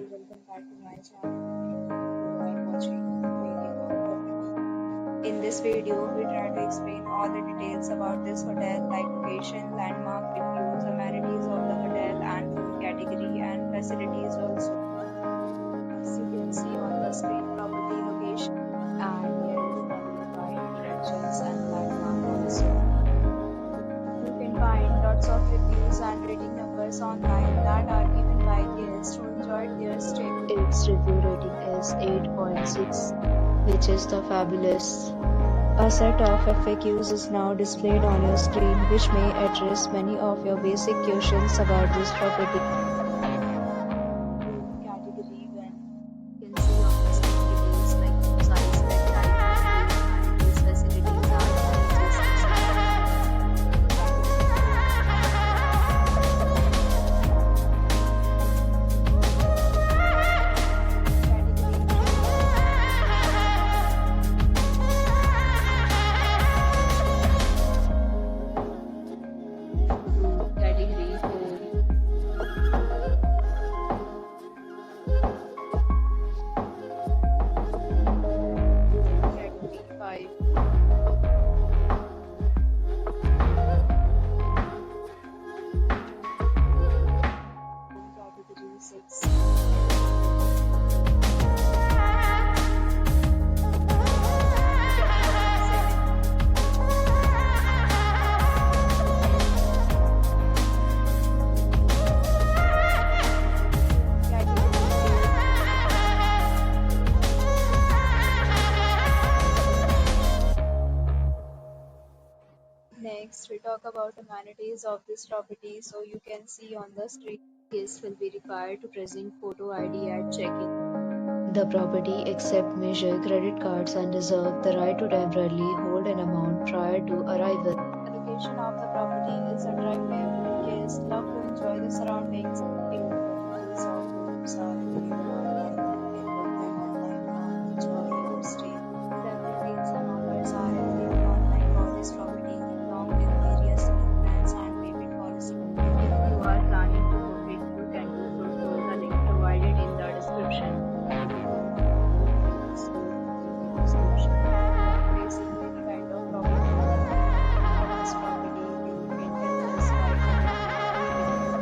welcome back to my channel. You are watching video of property. In this video, we try to explain all the details about this hotel, like location, landmark, reviews, amenities of the hotel, and food category and facilities also. As you can see on the screen, property location, and here is the nearby attractions and landmark also. You can find lots of reviews and rating numbers online that are given by guests who enjoyed their stay. Its review rating is 8.6, which is the fabulous. A set of FAQs is now displayed on your screen, which may address many of your basic questions about this property. Category 1. You can see on the screen details like room size, bed type, and these facilities are Category 4. Category 5. Category 6. Next, we talk about amenities of this property. So you can see on the screen, guests will be required to present photo ID at check-in. The property accepts major credit cards and reserves the right to temporarily hold an amount prior to arrival. The location of the property is attractive. Guests love to enjoy the surroundings. Details of rooms are available online. You can book them online and enjoy your stay. Several rates and offers are available online for this property, along with various plans and payment policy. If you are planning to book it, you can do so through the link provided in the description. Facing any kind of problem on this property, you can tell us right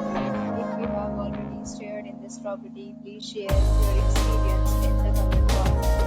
away. If you have already stayed in this property, please share your experience in the comment box.